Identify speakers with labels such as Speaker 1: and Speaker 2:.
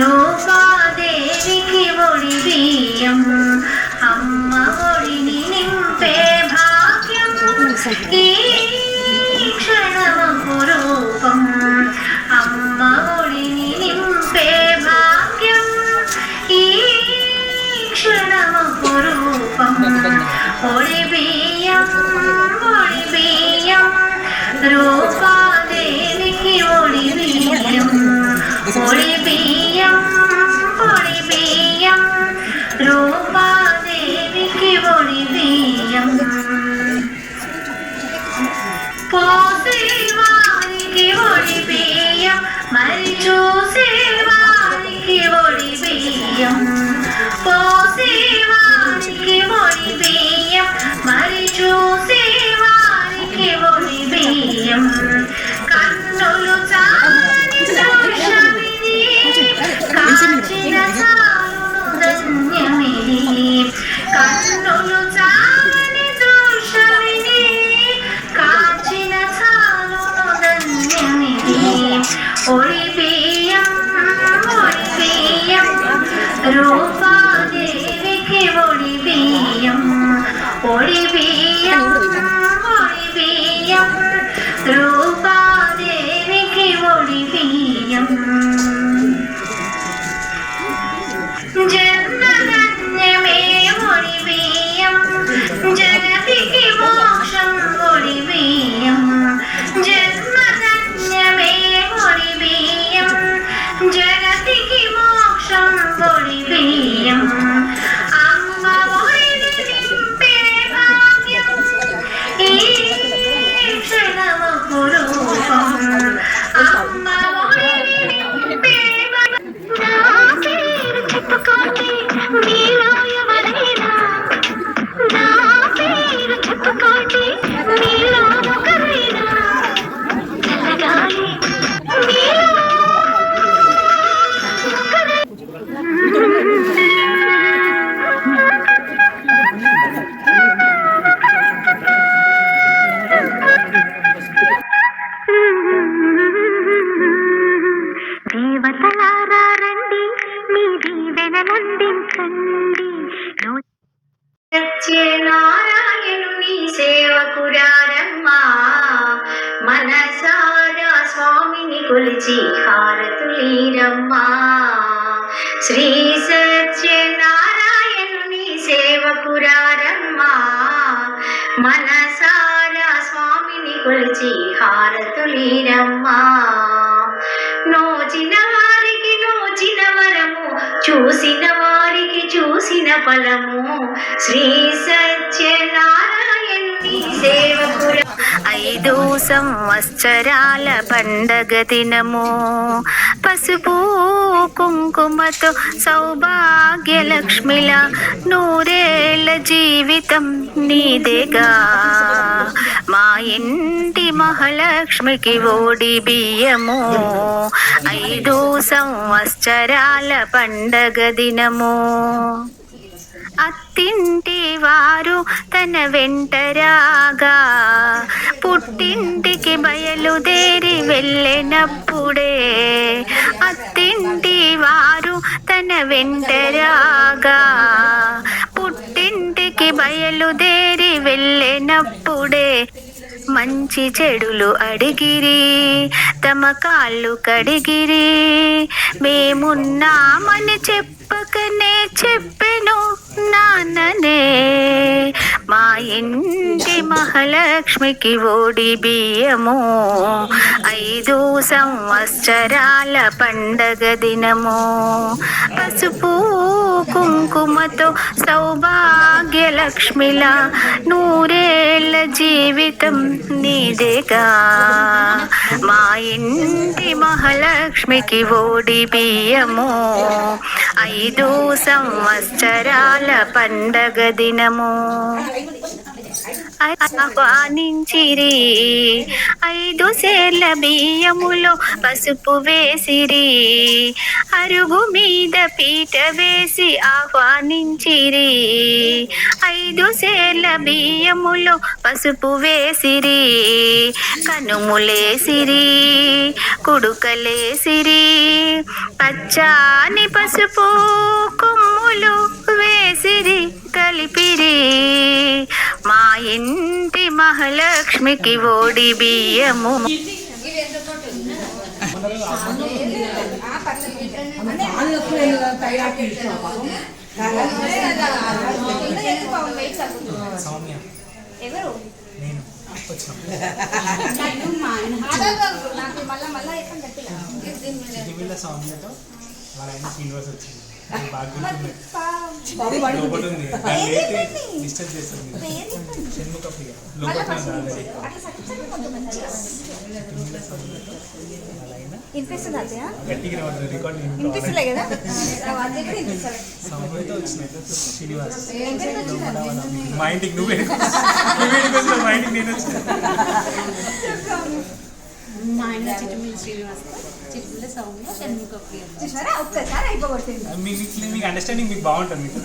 Speaker 1: రూపాదేవికి ఒడి బియ్యం అమ్మ ఒడిని నింపే భాగ్యం ఈ క్షణము రూపం అమ్మ ఒడిని నింపే భాగ్యం ఈ క్షణము రూపం ఒడి బియ్యం రూపాదేవికి ఒడి బియ్యం ఒడి బియ్యం రూపాదేవికి ఒడి బియ్యం పోసే వారికి ఒడి బియ్యం మరి చూసే వారికి ఒడి బియ్యం పోసే వారికి ఒడి బియ్యం మరి చూసే వారికి ఒడి బియ్యం కన్నులు చాలని దోషమిది కాచిన చాలును ధన్యమిది కన్నులు చాలని దోషమిది కాచిన చాలును ధన్యమిది ఒడి బియ్యం రూపాదేవికి ఒడి బియ్యం ఒడి బియ్యం రూపాదేవికి ఒడి బియ్యం జన్మధన్యమే ఒడి బియ్యం జగతికి మోక్షం ఒడి బియ్యం జన్మధన్యమే ఒడి బియ్యం జగతికి మోక్షం ఒడి బియ్యం అమ్మ ఒడిని నింపే భాగ్యం ఈ క్షణము రూపం అమ్మ ఒడిని నింపే నా పేరు చెప్పుకోండి మీలో ఎవరైనా నా పేరు చెప్పుకోండి మీలో ఒకరైనా చల్లగాలి మీలో దేవతలారా రండి మీ దీవెనలందించండి సత్యనారాయణుని సేవకురారమ్మా మనసారా స్వామిని కొలిచి హారతులీరమ్మా శ్రీ సత్యనారాయణుని సేవకురారమ్మా మనసారా స్వామిని కొలిచి హారతులీరమ్మా నోచిన వారికి నోచిన వరము చూసిన వారికి చూసిన ఫలము శ్రీ సత్యనారాయణుని సేవకుర 5 సంవత్సరాల పండగ దినము పసుపు కుంకుమతో సౌభాగ్యలక్ష్మిలా 100 ఏళ్ల జీవితం నీదేగా మా ఇంటి మహాలక్ష్మికి ఒడి బియ్యము 5 సంవత్సరాల పండగ దినము అత్తింటి వారు తన వెంటరాగా పుట్టింటికి బయలుదేరి వెళ్ళినప్పుడే అత్తింటి వారు తన వెంటరాగా పుట్టింటికి బయలుదేరి వెళ్ళినప్పుడే మంచి చెడులు అడిగిరి తమ కాళ్ళు కడిగిరి మేమున్నామని చెప్పకనే చెప్పెను నాన్ననే మా ఇంటి మహాలక్ష్మికి ఒడి బియ్యము 5 సంవత్సరాల పండగ దినము పసుపు కుంకుమతో సౌభాగ్యలక్ష్మిలా 100 ఏళ్ల జీవితం నీదేగా మా ఇంటి మహాలక్ష్మికి ఒడి బియ్యము 5 సంవత్సరాల పండగ దినము ఆహ్వానించిరి 5 సేర్ల బియ్యములో పసుపు వేసిరి అరుగు మీద పీట వేసి ఆహ్వానించిరి 5 సేర్ల బియ్యములో పసుపు వేసిరి కనుములేసిరి కుడుకలేసిరి పచ్చాని పసుపు కొమ్ములు వేసిరి కలిపిరి మా ఇంటి మహాలక్ష్మికి ఓడి బియ్యము
Speaker 2: ఎవరు
Speaker 3: సౌమ్యతో వాళ్ళ ఆయన శ్రీనివాస్ వచ్చింది డిస్టర్బ్ చేస్తుంది షణ్ముఖ ప్రియ గట్టిగా రికార్డ్ సౌమ్యతో వచ్చినాయి శ్రీనివాస్ మా ఇంటికి నువ్వే మా ఇంటికి నేను వచ్చిన
Speaker 2: మా ఆయన చిట్టుమిల్లి శ్రీనివాస్ చిట్టుమిల్లి సౌమ్య షణ్ముఖ ప్రియ ఒక్కసారి అయిపోగొట్టింది
Speaker 3: మీకు అండర్స్టాండింగ్ మీకు బాగుంటుంది మీకు